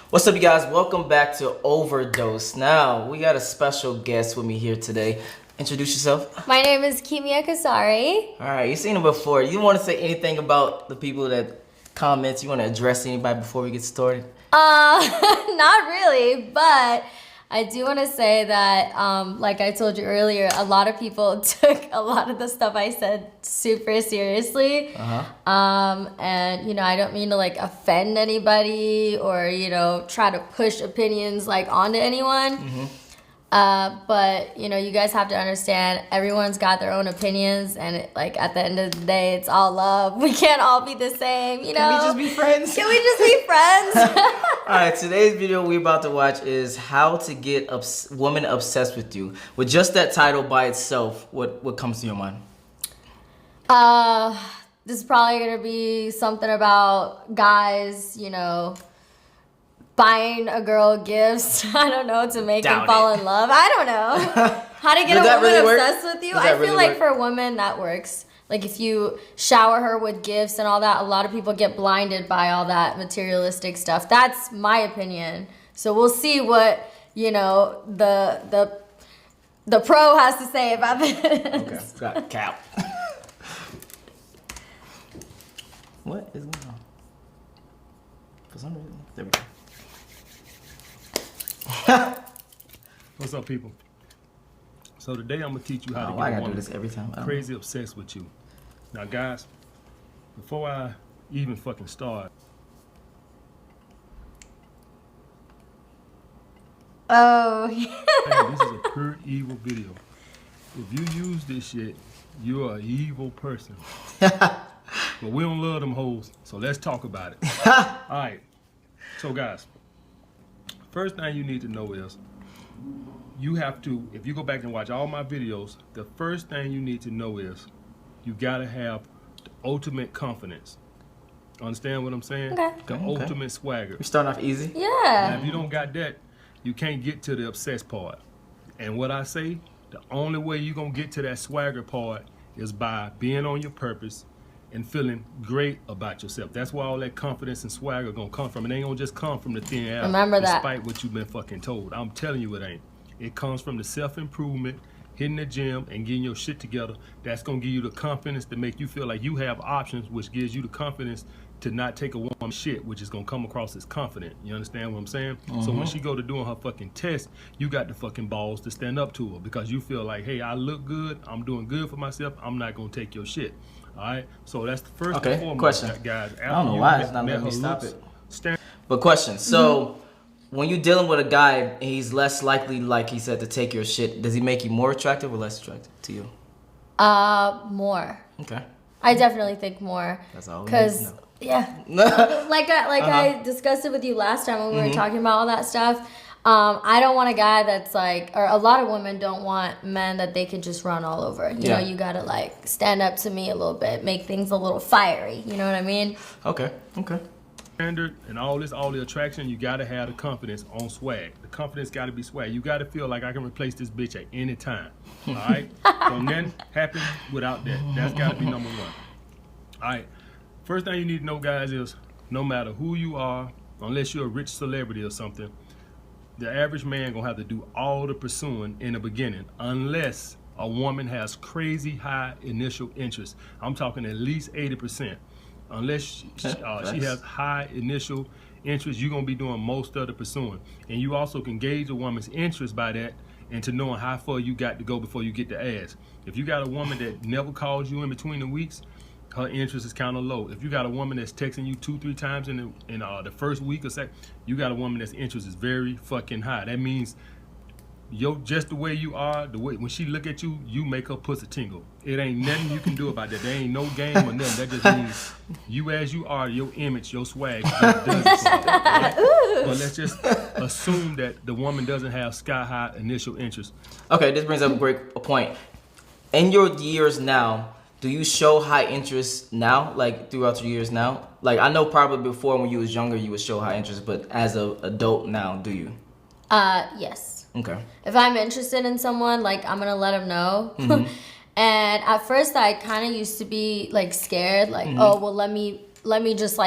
What's up, you guys? Welcome back to Overdose. Now, we got a special guest with me here today. Introduce yourself. My name is Kimia Kasari. All right, you've seen him before. You want to say anything about the people that comments? You want to address anybody before we get started? Not really, but I do want to say that, like I told you earlier, a lot of people took a lot of the stuff I said super seriously. And, I don't mean to, offend anybody or, try to push opinions, onto anyone. But, you guys have to understand everyone's got their own opinions. And, at the end of the day, it's all love. We can't all be the same, Can we just be friends? Can we just be friends? All right, today's video we're about to watch is how to get women obsessed with you. With just that title by itself, what comes to your mind? This is probably going to be something about guys, buying a girl gifts, I don't know, to make them fall in love. I don't know. How to get a woman obsessed with you. I feel like for women that works. Like if you shower her with gifts and all that, a lot of people get blinded by all that materialistic stuff. That's my opinion. So we'll see what, the pro has to say about this. Okay, got cap. What is going on? For some reason, there we go. What's up, people? So today I'm gonna teach you how to get a woman do this every time. crazy obsessed with you. Now, guys, before I even fucking start, Oh. man, this is a pure evil video. If you use this shit, you're an evil person. But we don't love them hoes, so let's talk about it. All right. So, guys, first thing you need to know is you have to, if you go back and watch all my videos, the first thing you need to know is you gotta have the ultimate confidence. Understand what I'm saying? Okay. The ultimate swagger. We're starting off easy. Yeah. Now, if you don't got that, you can't get to the obsessed part. And what I say, the only way you're gonna get to that swagger part is by being on your purpose and feeling great about yourself. That's where all that confidence and swagger gonna come from. It ain't gonna just come from the thin air. Remember that. Despite what you've been fucking told. I'm telling you it ain't. It comes from the self-improvement, hitting the gym and getting your shit together. That's gonna give you the confidence to make you feel like you have options, which gives you the confidence to not take a woman's shit, which is gonna come across as confident. You understand what I'm saying? So when she go to doing her fucking test, you got the fucking balls to stand up to her because you feel like, hey, I look good, I'm doing good for myself, I'm not gonna take your shit. All right, so that's the first and foremost, question. guys. I don't know why it's not letting me stop it. But question, so when you're dealing with a guy, he's less likely, like he said, to take your shit. Does he make you more attractive or less attractive to you? More. Okay. I definitely think more. That's all we need to know. Yeah. I discussed it with you last time when we were talking about all that stuff. I don't want a guy that's or a lot of women don't want men that they can just run all over. You know, you gotta stand up to me a little bit, make things a little fiery. You know what I mean? Okay. Standard and all the attraction, you gotta have the confidence on swag. The confidence gotta be swag. You gotta feel like I can replace this bitch at any time. All right? Don't nothing happen without that. That's gotta be number one. All right. First thing you need to know, guys, is no matter who you are, unless you're a rich celebrity or something, the average man gonna have to do all the pursuing in the beginning, unless a woman has crazy high initial interest. I'm talking at least 80%. Unless she has high initial interest, you're gonna be doing most of the pursuing. And you also can gauge a woman's interest by that and to knowing how far you got to go before you get the ass. If you got a woman that never calls you in between the weeks, her interest is kind of low. If you got a woman that's texting you 2-3 times in the first week or second, you got a woman that's interest is very fucking high. That means just the way you are, the way when she look at you, you make her pussy tingle. It ain't nothing you can do about that. There ain't no game or nothing. That just means you as you are, your image, your swag just does it for her, right? But let's just assume that the woman doesn't have sky high initial interest. Okay, this brings up a great point. In your years now, do you show high interest now, throughout your years now? I know probably before when you was younger, you would show high interest, but as an adult now, do you? Yes. Okay. If I'm interested in someone, I'm gonna let them know. And at first, I kind of used to be scared, oh well, let me just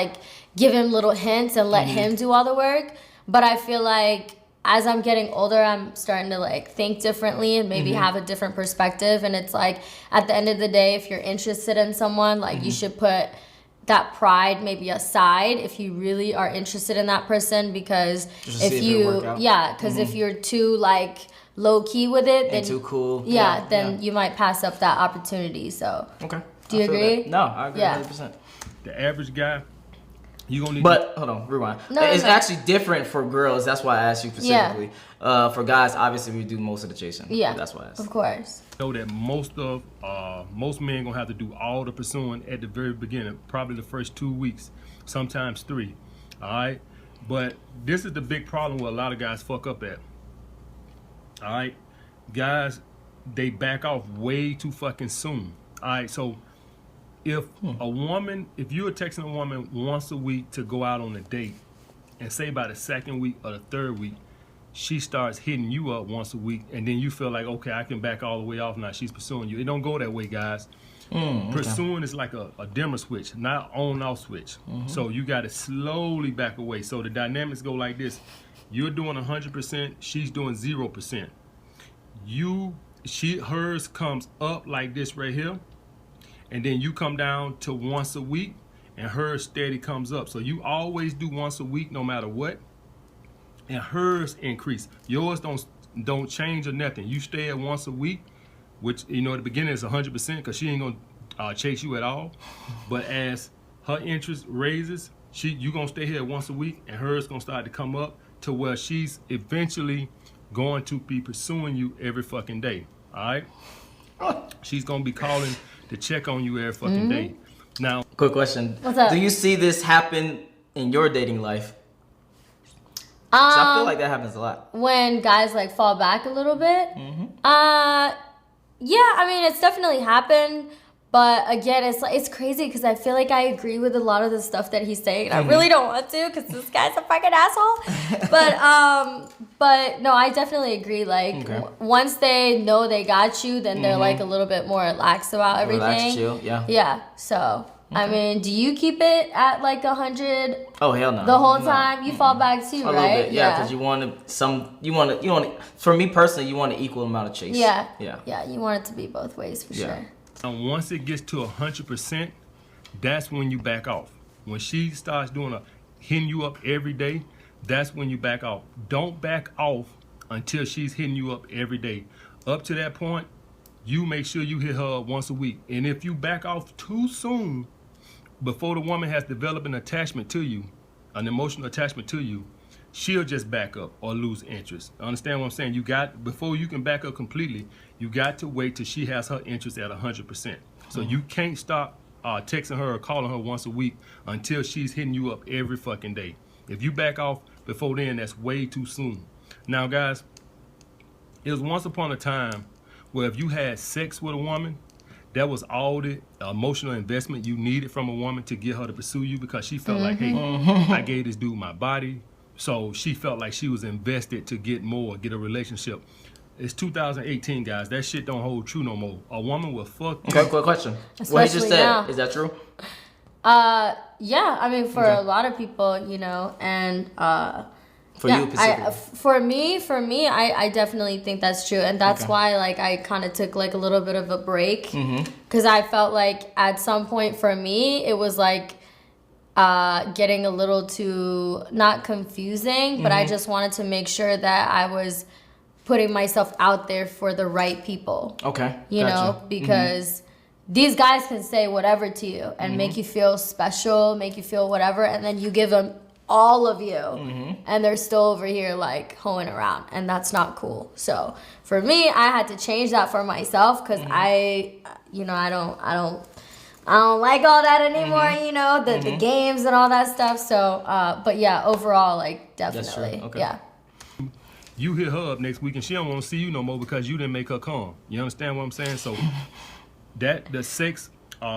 give him little hints and let him do all the work. But I feel like as I'm getting older, I'm starting to like think differently and maybe have a different perspective. And it's like at the end of the day, if you're interested in someone, like you should put that pride maybe aside if you really are interested in that person, because if you're too like low key with it, then too cool, then you might pass up that opportunity. So do you agree? No, I agree 100%. The average guy, you gonna need. But hold on, rewind. It's actually different for girls. That's why I asked you specifically. For guys, obviously we do most of the chasing. Yeah, that's why I asked. Of course. Know that most men gonna have to do all the pursuing at the very beginning, probably the first 2 weeks, sometimes 3. All right, but this is the big problem where a lot of guys fuck up at. All right, guys, they back off way too fucking soon. All right, so if you're texting a woman once a week to go out on a date, and say by the 2nd week or the 3rd week, she starts hitting you up once a week, and then you feel like, okay, I can back all the way off now. She's pursuing you. It don't go that way, guys. Pursuing is like a dimmer switch, not on-off switch. So you got to slowly back away. So the dynamics go like this. You're doing 100%. She's doing 0%. Hers comes up like this right here. And then you come down to once a week, and hers steady comes up. So you always do once a week no matter what, and hers increase. Yours don't change or nothing. You stay at once a week, which, you know, at the beginning is 100% because she ain't gonna chase you at all. But as her interest raises, you gonna stay here once a week, and hers gonna start to come up to where she's eventually going to be pursuing you every fucking day. All right? She's gonna be calling to check on you every fucking day. Now, quick question. What's up? Do you see this happen in your dating life? I feel like that happens a lot. When guys like fall back a little bit. Yeah, I mean, it's definitely happened. But again, it's crazy because I feel like I agree with a lot of the stuff that he's saying. I really don't want to because this guy's a fucking asshole. But no, I definitely agree. Like once they know they got you, then they're like a little bit more relaxed about everything. Relaxed, chill, yeah. Yeah. So I mean, do you keep it at like 100? Oh hell no. The whole time you fall back too, a right? Little bit, yeah. Because you want to. For me personally, you want an equal amount of chase. Yeah. Yeah. Yeah. You want it to be both ways for sure. And once it gets to 100%, that's when you back off. When she starts hitting you up every day, that's when you back off. Don't back off until she's hitting you up every day. Up to that point, you make sure you hit her up once a week. And if you back off too soon, before the woman has developed an attachment to you, an emotional attachment to you, she'll just back up or lose interest. Understand what I'm saying? Before you can back up completely, you got to wait till she has her interest at 100%. So you can't stop texting her or calling her once a week until she's hitting you up every fucking day. If you back off before then, that's way too soon. Now, guys, it was once upon a time where if you had sex with a woman, that was all the emotional investment you needed from a woman to get her to pursue you, because she felt like, hey, I gave this dude my body. So she felt like she was invested to get a relationship. It's 2018, guys. That shit don't hold true no more. A woman will fuck you. Okay, quick question. Especially what he just said, now. Is that true? Yeah. I mean, for a lot of people, you know, and for you specifically. For me, I definitely think that's true, and that's why like I kind of took like a little bit of a break because I felt like at some point for me it was like getting a little too not confusing, but I just wanted to make sure that I was putting myself out there for the right people. Okay. You know, because these guys can say whatever to you and make you feel special, make you feel whatever, and then you give them all of you and they're still over here like hoeing around, and that's not cool. So for me, I had to change that for myself because I don't like all that anymore, you know, the games and all that stuff. So, but yeah, overall, like, definitely. That's true. Okay. Yeah. You hit her up next week and she don't want to see you no more because you didn't make her come. You understand what I'm saying? So the sex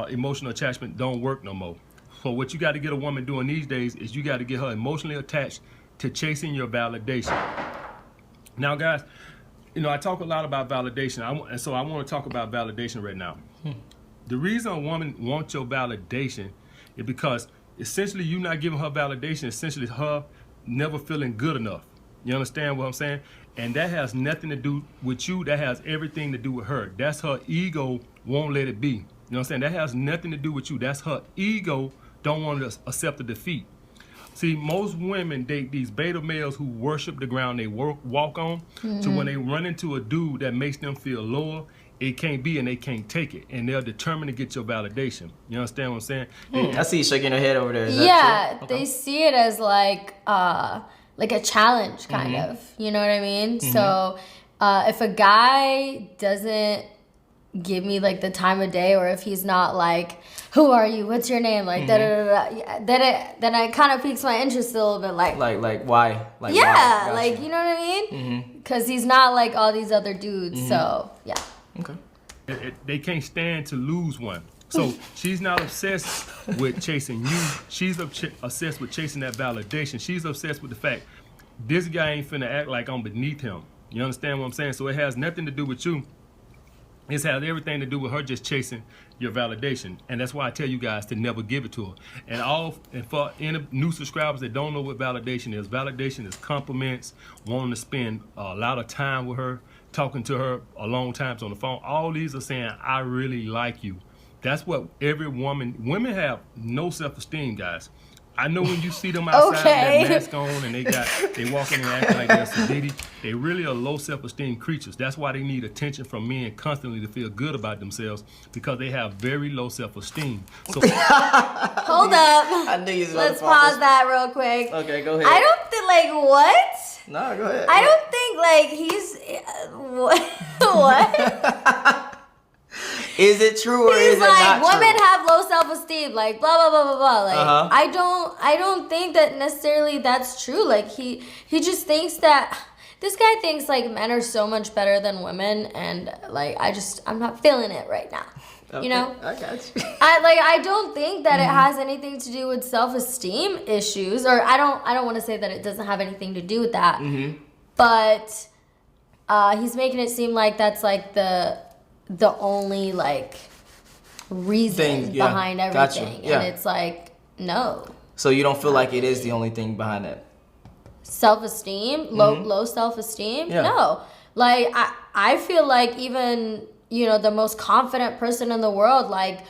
emotional attachment don't work no more. So what you got to get a woman doing these days is you got to get her emotionally attached to chasing your validation. Now, guys, you know, I talk a lot about validation, and so I want to talk about validation right now. The reason a woman wants your validation is because essentially you're not giving her validation. Essentially, her never feeling good enough. You understand what I'm saying? And that has nothing to do with you. That has everything to do with her. That's her ego won't let it be. You know what I'm saying? That has nothing to do with you. That's her ego don't want to accept the defeat. See, most women date these beta males who worship the ground they walk on. So when they run into a dude that makes them feel lower, it can't be and they can't take it. And they're determined to get your validation. You understand what I'm saying? I see you shaking your head over there. Is that Yeah, true? Okay. they see it as like a challenge, kind of. You know what I mean? So if a guy doesn't give me like the time of day, or if he's not like, who are you? What's your name? Like da da da da. Then it kind of piques my interest a little bit. Like why? Like yeah, why? like Gotcha. you know what I mean? Because he's not like all these other dudes. So yeah. Okay. They can't stand to lose one. So she's not obsessed with chasing you. She's obsessed with chasing that validation. She's obsessed with the fact this guy ain't finna act like I'm beneath him. You understand what I'm saying? So it has nothing to do with you. It has everything to do with her just chasing your validation. And that's why I tell you guys to never give it to her. And for any new subscribers that don't know what validation is compliments, wanting to spend a lot of time with her, talking to her a long time on the phone. All these are saying, I really like you. That's what every women have no self-esteem, guys. I know when you see them outside with that mask on and they walking and acting like they're sedity, they really are low self-esteem creatures. That's why they need attention from men constantly to feel good about themselves, because they have very low self-esteem. So Hold up. I knew you was Let's about to pause that real quick. Okay, go ahead. I don't think like what? No, go ahead. I don't think like he's what? Is it true or He's is it like not women true? have low self-esteem, like blah blah blah blah blah. Like I don't think that necessarily that's true. Like he just thinks that this guy thinks like men are so much better than women, and like I'm not feeling it right now. Okay, You know? I got you. I don't think that it has anything to do with self-esteem issues, or I don't want to say that it doesn't have anything to do with that. But he's making it seem like that's like the only like reason behind Gotcha. everything. Yeah. And it's like, no. So you don't feel like it is the only thing behind that? Self-esteem, low self-esteem? Yeah. No. Like I feel like even, you know, the most confident person in the world, like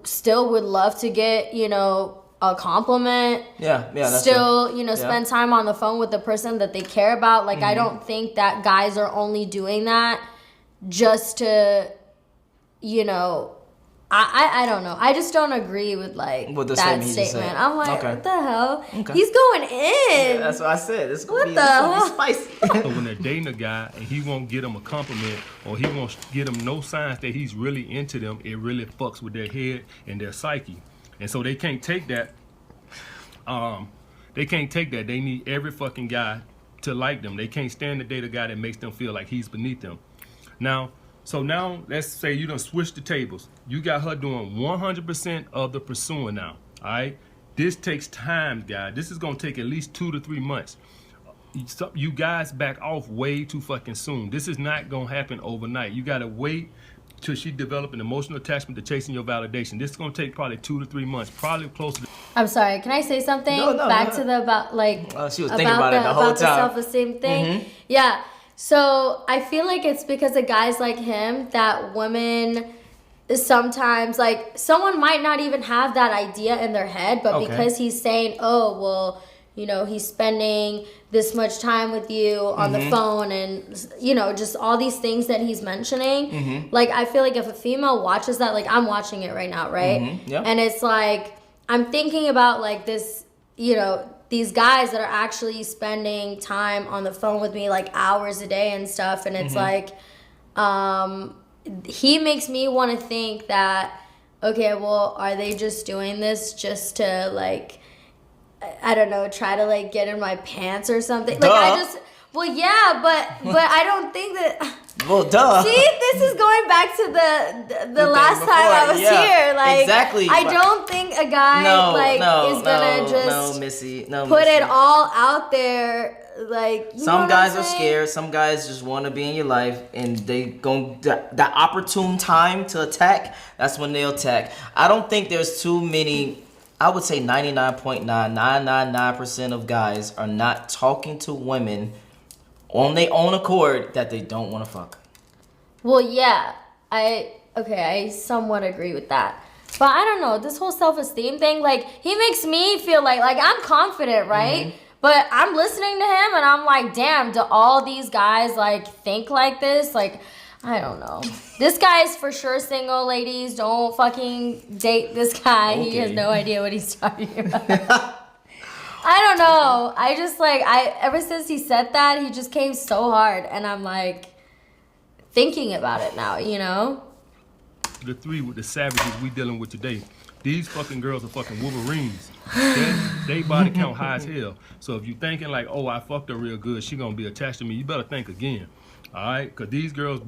still would love to get, you know, a compliment. Yeah, that's still, true. you know, spend time on the phone with the person that they care about. Like I don't think that guys are only doing that just to, you know, I don't know. I just don't agree with like With the that statement he just said. statement. I'm like, Okay. what the hell? Okay. He's going in. Yeah, that's what I said. This What gonna the be spicy. So when they're dating a guy and he won't get them a compliment, or he won't get them no signs that he's really into them, it really fucks with their head and their psyche. And so they can't take that. They need every fucking guy to like them. They can't stand to date a guy that makes them feel like he's beneath them. Now, let's say you done switch the tables. You got her doing 100% of the pursuing now. All right. This takes time, guys. This is gonna take at least 2 to 3 months. You guys back off way too fucking soon. This is not gonna happen overnight. You gotta wait till she develop an emotional attachment to chasing your validation. This is gonna take probably 2 to 3 months, probably closer to. I'm sorry. Can I say something? No, Back no. to the about like She was thinking about it the whole about the time. self-esteem thing. Yeah. So I feel like it's because of guys like him that women sometimes, like, someone might not even have that idea in their head, but because he's saying, oh, well, you know, he's spending this much time with you on the phone, and, you know, just all these things that he's mentioning. Like, I feel like if a female watches that, like, I'm watching it right now, right? Yeah. And it's like, I'm thinking about, like, this, you know, these guys that are actually spending time on the phone with me, like, hours a day and stuff, and it's like, he makes me want to think that, okay, well, are they just doing this just to, like, I don't know, try to, like, get in my pants or something? Duh. Like, well, yeah, but I don't think that. Well, duh. See, this is going back to the last before, time I was here. Like, exactly. I don't think a guy is gonna just Missy, put it all out there. Like, you know some what guys I'm are saying? scared. Some guys just want to be in your life, and they go that opportune time to attack. That's when they'll attack. I don't think there's too many I would say 99.9999% of guys are not talking to women on their own accord that they don't want to fuck. Well, yeah, I somewhat agree with that. But I don't know, this whole self-esteem thing, like, he makes me feel like I'm confident, right? Mm-hmm. But I'm listening to him and I'm like, damn, do all these guys, like, think like this? Like, I don't know. This guy's for sure single, ladies. Don't fucking date this guy. Okay. He has no idea what he's talking about. I don't know. I just, like, ever since he said that, he just came so hard. And I'm, like, thinking about it now, you know? The three with the savages we dealing with today. These fucking girls are fucking Wolverines. They body count high as hell. So if you thinking like, oh, I fucked her real good, she gonna be attached to me, you better think again. All right? Because these girls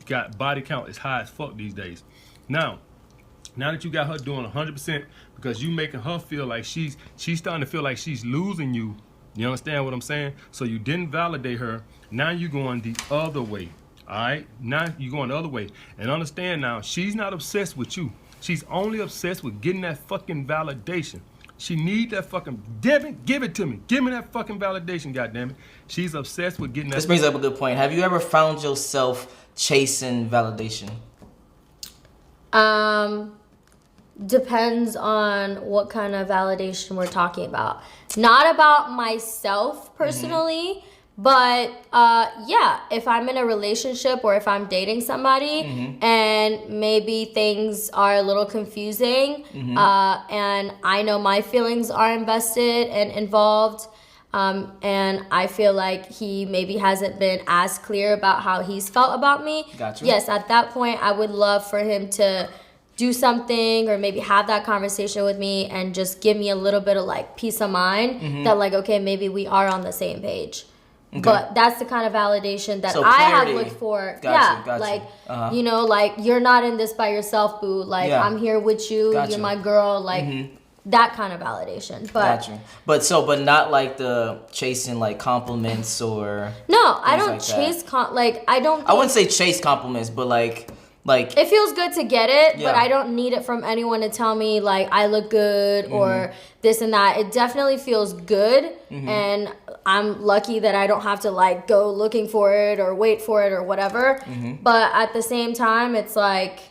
got body count as high as fuck these days. Now that you got her doing 100% because you making her feel like she's starting to feel like she's losing you. You understand what I'm saying? So you didn't validate her. Now you going the other way. All right? Now you going the other way. And understand now, she's not obsessed with you. She's only obsessed with getting that fucking validation. She need that fucking, give it to me. Give me that fucking validation, goddammit. She's obsessed with getting that. This brings up a good point. Have you ever found yourself chasing validation? Depends on what kind of validation we're talking about. Not about myself personally, but yeah, if I'm in a relationship or if I'm dating somebody and maybe things are a little confusing and I know my feelings are invested and involved and I feel like he maybe hasn't been as clear about how he's felt about me. Gotcha. Yes, at that point I would love for him to do something or maybe have that conversation with me and just give me a little bit of like peace of mind that like, okay, maybe we are on the same page. Okay. But that's the kind of validation that I have looked for. Gotcha. Like, you know, like, you're not in this by yourself, boo. Like, I'm here with you. You're my girl. Like, that kind of validation. But but not like the chasing, like, compliments or... No, I don't like chase... I don't... I wouldn't say chase compliments, but, like... It feels good to get it, but I don't need it from anyone to tell me, like, I look good or this and that. It definitely feels good, and I'm lucky that I don't have to, like, go looking for it or wait for it or whatever. But at the same time, it's like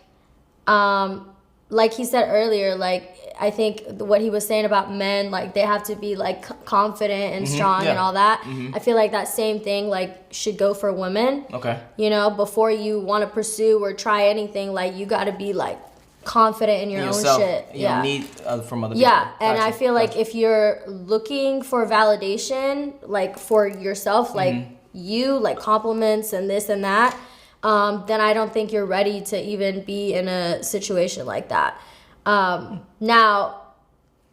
he said earlier, like, I think what he was saying about men, like, they have to be, like, confident and strong and all that. I feel like that same thing, like, should go for women. Okay. You know, before you want to pursue or try anything, like, you got to be, like, confident in your own shit. You don't need from other people. Yeah, and I feel like if you're looking for validation, like, for yourself, like, you, like, compliments and this and that, then I don't think you're ready to even be in a situation like that. Now,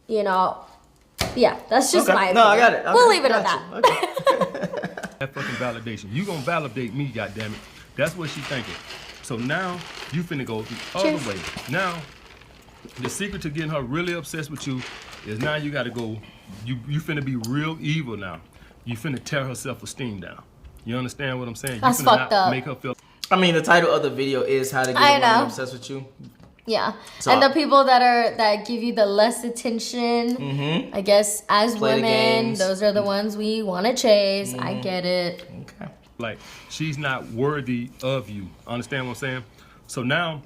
you know, that's just my opinion. No, I got it. We'll leave it at that. Okay. That fucking validation. You gonna validate me, goddammit. That's what she thinking. So now you finna go the other way. Now, the secret to getting her really obsessed with you is now you gotta go, you finna be real evil now. You finna tear her self-esteem down. You understand what I'm saying? That's you finna fucked up. Make her feel... I mean, the title of the video is How to Get a Woman Obsessed with You. Yeah, so, and the people that give you the less attention, I guess, as women, those are the ones we want to chase. I get it. Okay. Like, she's not worthy of you. Understand what I'm saying? So now,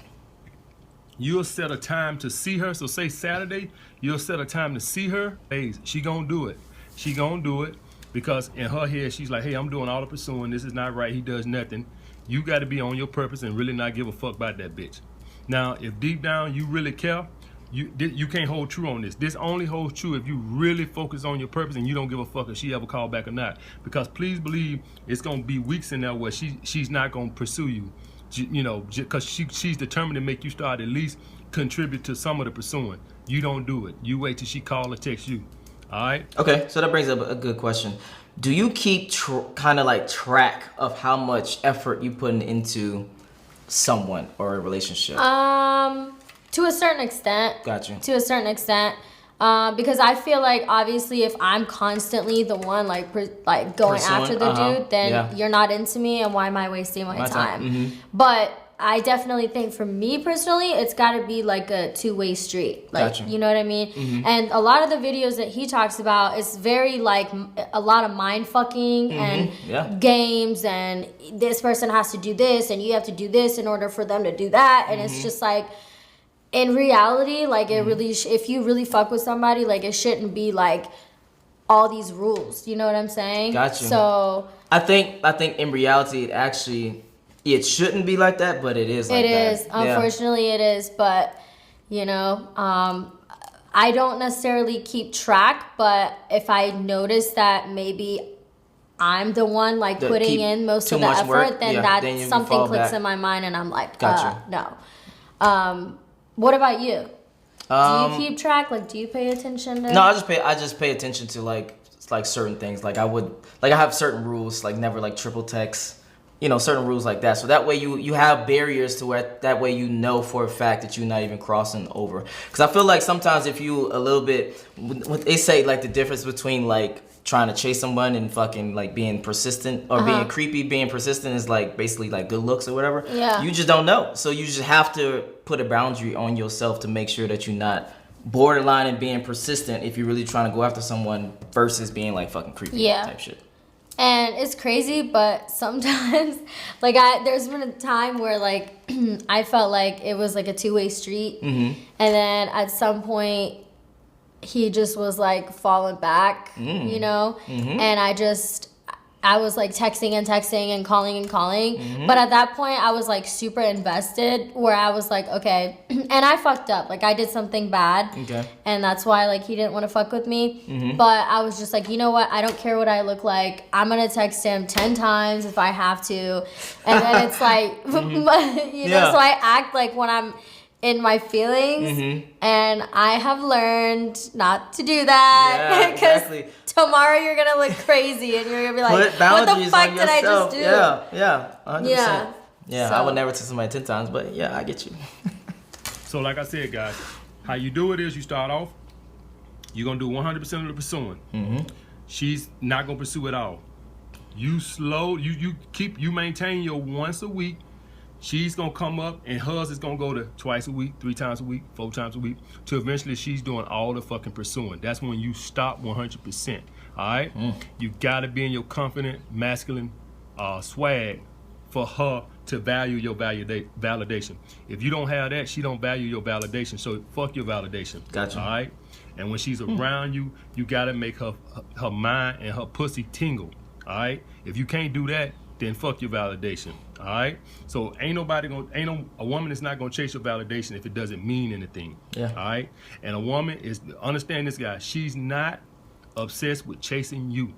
you'll set a time to see her. So say Saturday, you'll set a time to see her. Hey, she gonna do it. She gonna do it because in her head, she's like, hey, I'm doing all the pursuing. This is not right. He does nothing. You got to be on your purpose and really not give a fuck about that bitch. Now, if deep down you really care, you can't hold true on this. This only holds true if you really focus on your purpose and you don't give a fuck if she ever call back or not. Because please believe it's gonna be weeks in there where she's not gonna pursue you, you know, because she's determined to make you start at least contribute to some of the pursuing. You don't do it. You wait till she call or text you. All right. Okay, so that brings up a good question. Do you keep kind of like track of how much effort you putting into someone or a relationship? To a certain extent. Gotcha. To a certain extent. Because I feel like obviously if I'm constantly the one like going after the dude, then you're not into me, and why am I wasting my time? But I definitely think for me personally, it's got to be like a two-way street. Like, Gotcha. you know what I mean? And a lot of the videos that he talks about is very like a lot of mind fucking and games, and this person has to do this and you have to do this in order for them to do that. And it's just like, in reality, like it really, if you really fuck with somebody, like it shouldn't be like all these rules. You know what I'm saying? Gotcha. So I think in reality, it shouldn't be like that, but it is like that. it is. Unfortunately, it is. But, you know, I don't necessarily keep track, but if I notice that maybe I'm the one like putting in most of the effort, work, then then something clicks in my mind and I'm like, Gotcha. no. What about you? Do you keep track? Like, do you pay attention to? No, I just pay attention to like certain things. Like I have certain rules, like never like triple text. You know, certain rules like that. So that way you have barriers to where that way you know for a fact that you're not even crossing over. Because I feel like sometimes if you a little bit, what they say like the difference between like trying to chase someone and fucking like being persistent or being creepy, being persistent is like basically like good looks or whatever. Yeah. You just don't know. So you just have to put a boundary on yourself to make sure that you're not borderline and being persistent if you're really trying to go after someone versus being like fucking creepy type shit. And it's crazy, but sometimes, like, there's been a time where, like, I felt like it was, like, a two-way street. And then at some point, he just was, like, falling back, you know? And I was, like, texting and calling. But at that point, I was, like, super invested where I was like, okay. And I fucked up. Like, I did something bad. Okay. And that's why, like, he didn't want to fuck with me. But I was just like, you know what? I don't care what I look like. I'm going to text him 10 times if I have to. And then it's like, you know, so I act like when I'm in my feelings, and I have learned not to do that because tomorrow you're gonna look crazy and you're gonna be like, "What the fuck did I just do?" Yeah, 100%. Yeah, so. I would never text somebody 10 times, but yeah, I get you. So, like I said, guys, how you do it is you start off. You're gonna do 100% of the pursuing. She's not gonna pursue at all. You maintain your once a week. She's gonna come up and hers is gonna go to twice a week, 3 times a week, 4 times a week, till eventually she's doing all the fucking pursuing. That's when you stop 100%. All right? You gotta be in your confident, masculine swag for her to value your validation. If you don't have that, she don't value your validation. So fuck your validation. Gotcha. All right? And when she's around you, you gotta make her mind and her pussy tingle. All right? If you can't do that, then fuck your validation. All right. So a woman is not gonna chase your validation if it doesn't mean anything. Yeah. All right. And a woman understand this, guy. She's not obsessed with chasing you,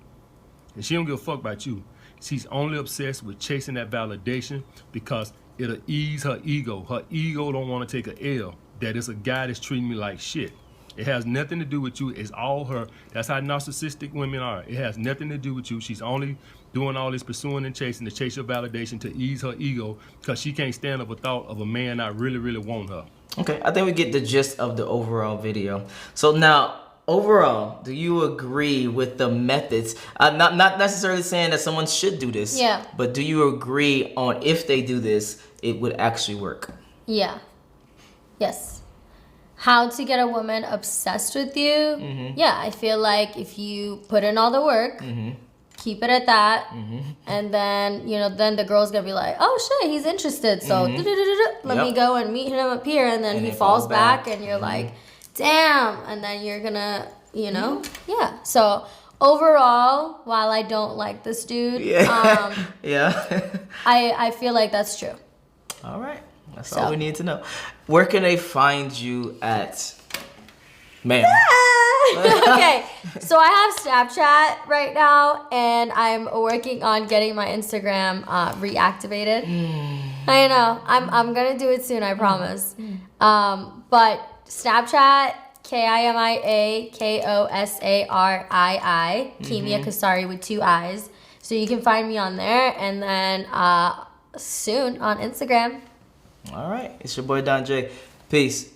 and she don't give a fuck about you. She's only obsessed with chasing that validation because it'll ease her ego. Her ego don't want to take a L. That it's a guy that's treating me like shit. It has nothing to do with you. It's all her. That's how narcissistic women are. It has nothing to do with you. She's only doing all this pursuing and chasing to chase your validation to ease her ego because she can't stand up a thought of a man not really, really want her. Okay, I think we get the gist of the overall video. So now, overall, do you agree with the methods? Not necessarily saying that someone should do this. Yeah. But do you agree on if they do this, it would actually work? Yeah. Yes. How to get a woman obsessed with you? Yeah, I feel like if you put in all the work, keep it at that, and then, you know, then the girl's gonna be like, oh shit, he's interested, so let me go and meet him up here, and then he falls back and you're like, damn, and then you're gonna, you know, so overall, while I don't like this dude, I feel like that's true. All right, that's all we need to know. Where can they find you at, ma'am? Okay, so I have Snapchat right now, and I'm working on getting my Instagram reactivated. I know, I'm gonna do it soon, I promise. But Snapchat, KIMIA KOSARII, Kimia Kasari with 2 I's. So you can find me on there, and then soon on Instagram. All right, it's your boy Don Jaye. Peace.